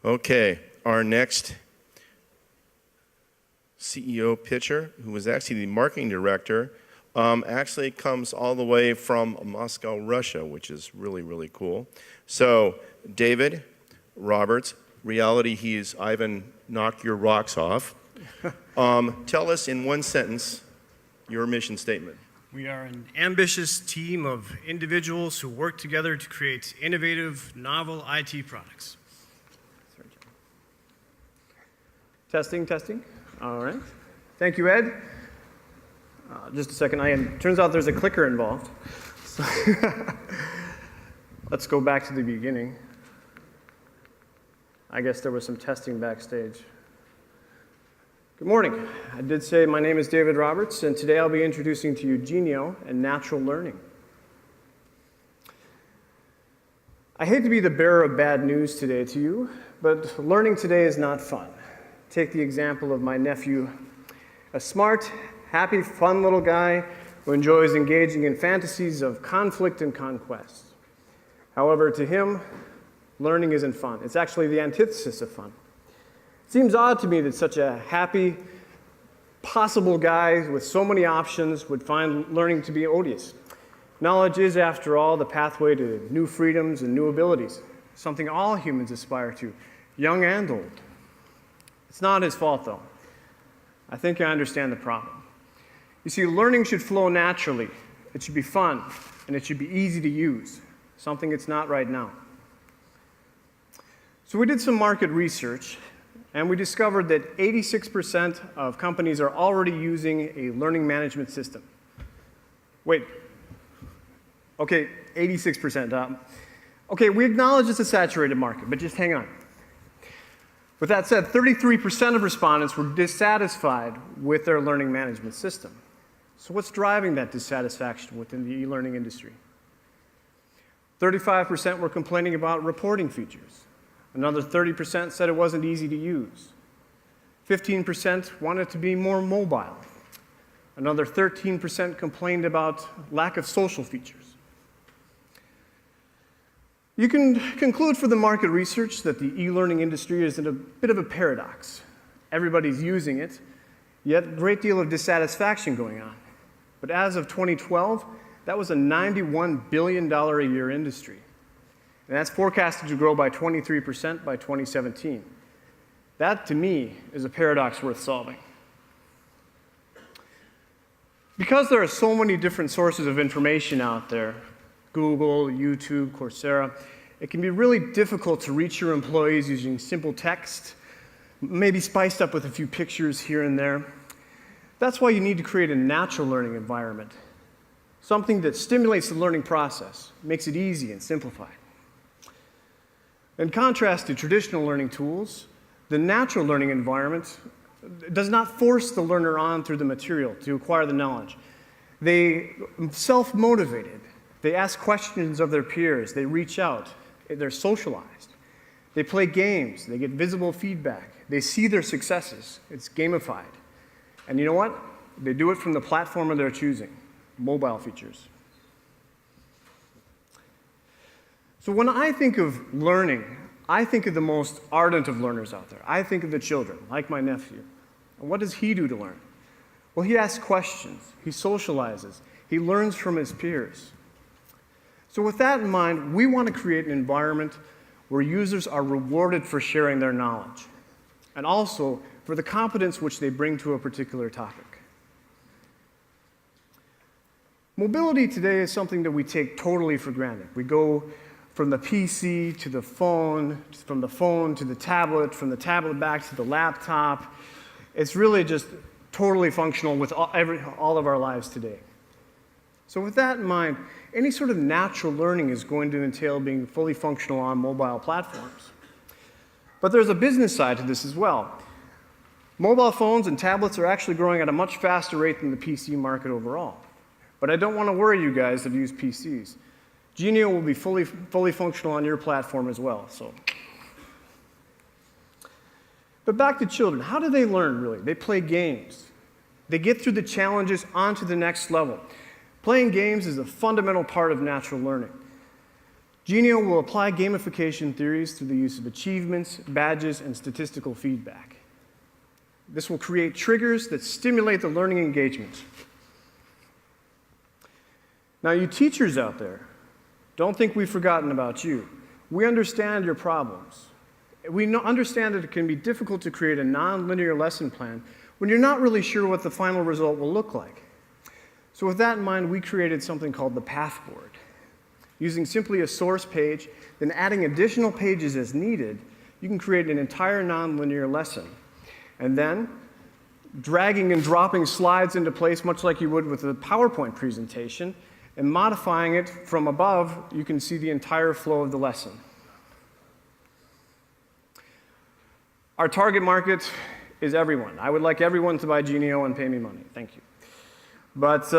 Okay, our next CEO pitcher, who was actually the marketing director, actually comes all the way from Moscow, Russia, which is really, really cool. So, David Roberts, reality, he's Ivan Knock Your Rocks Off. Tell us in one sentence your mission statement. We are an ambitious team of individuals who work together to create innovative, novel IT products. Testing, testing. All right. Thank you, Ed. Just a second. Turns out there's a clicker involved. So let's go back to the beginning. I guess there was some testing backstage. Good morning. I did say my name is David Roberts, and today I'll be introducing to you Geenio and natural learning. I hate to be the bearer of bad news today to you, but learning today is not fun. Take the example of my nephew, a smart, happy, fun little guy who enjoys engaging in fantasies of conflict and conquest. However, to him, learning isn't fun. It's actually the antithesis of fun. It seems odd to me that such a happy, possible guy with so many options would find learning to be odious. Knowledge is, after all, the pathway to new freedoms and new abilities, something all humans aspire to, young and old. It's not his fault, though. I think I understand the problem. You see, learning should flow naturally. It should be fun, and it should be easy to use, something it's not right now. So we did some market research, and we discovered that 86% of companies are already using a learning management system. Wait. Okay, 86%. Okay, we acknowledge it's a saturated market, but just hang on. With that said, 33% of respondents were dissatisfied with their learning management system. So what's driving that dissatisfaction within the e-learning industry? 35% were complaining about reporting features. Another 30% said it wasn't easy to use. 15% wanted to be more mobile. Another 13% complained about lack of social features. You can conclude for the market research that the e-learning industry is in a bit of a paradox. Everybody's using it, yet a great deal of dissatisfaction going on. But as of 2012, that was a $91 billion a year industry. And that's forecasted to grow by 23% by 2017. That, to me, is a paradox worth solving. Because there are so many different sources of information out there, Google, YouTube, Coursera, it can be really difficult to reach your employees using simple text, maybe spiced up with a few pictures here and there. That's why you need to create a natural learning environment, something that stimulates the learning process, makes it easy and simplified. In contrast to traditional learning tools, the natural learning environment does not force the learner on through the material to acquire the knowledge. They self-motivated. They ask questions of their peers. They reach out. They're socialized. They play games. They get visible feedback. They see their successes. It's gamified. And you know what? They do it from the platform of their choosing, mobile features. So when I think of learning, I think of the most ardent of learners out there. I think of the children, like my nephew. And what does he do to learn? Well, he asks questions. He socializes. He learns from his peers. So with that in mind, we want to create an environment where users are rewarded for sharing their knowledge, and also for the competence which they bring to a particular topic. Mobility today is something that we take totally for granted. We go from the PC to the phone, from the phone to the tablet, from the tablet back to the laptop. It's really just totally functional with all of our lives today. So with that in mind, any sort of natural learning is going to entail being fully functional on mobile platforms. But there's a business side to this as well. Mobile phones and tablets are actually growing at a much faster rate than the PC market overall. But I don't want to worry you guys that use PCs. Geenio will be fully functional on your platform as well. But back to children. How do they learn, really? They play games. They get through the challenges onto the next level. Playing games is a fundamental part of natural learning. Geenio will apply gamification theories through the use of achievements, badges, and statistical feedback. This will create triggers that stimulate the learning engagement. Now, you teachers out there, don't think we've forgotten about you. We understand your problems. We understand that it can be difficult to create a non-linear lesson plan when you're not really sure what the final result will look like. So with that in mind, we created something called the path board. Using simply a source page, then adding additional pages as needed, you can create an entire non-linear lesson. And then, dragging and dropping slides into place, much like you would with a PowerPoint presentation, and modifying it from above, you can see the entire flow of the lesson. Our target market is everyone. I would like everyone to buy Geenio and pay me money. Thank you. But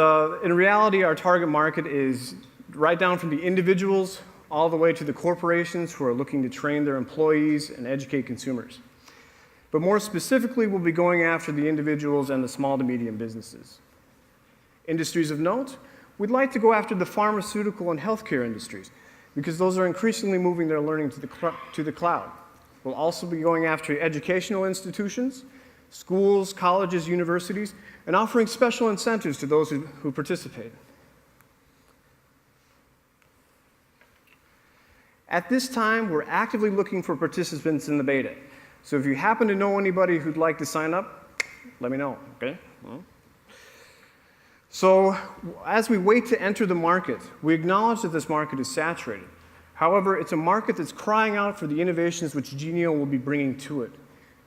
in reality, our target market is right down from the individuals all the way to the corporations who are looking to train their employees and educate consumers. But more specifically, we'll be going after the individuals and the small to medium businesses. Industries of note, we'd like to go after the pharmaceutical and healthcare industries because those are increasingly moving their learning to the cloud. We'll also be going after educational institutions, schools, colleges, universities, and offering special incentives to those who participate. At this time, we're actively looking for participants in the beta. So if you happen to know anybody who'd like to sign up, let me know, okay? So as we wait to enter the market, we acknowledge that this market is saturated. However, it's a market that's crying out for the innovations which Geenio will be bringing to it.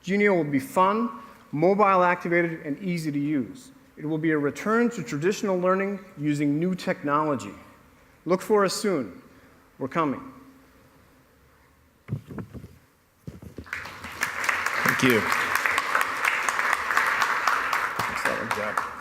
Geenio will be fun, mobile activated, and easy to use. It will be a return to traditional learning using new technology. Look for us soon. We're coming. Thank you. Excellent job.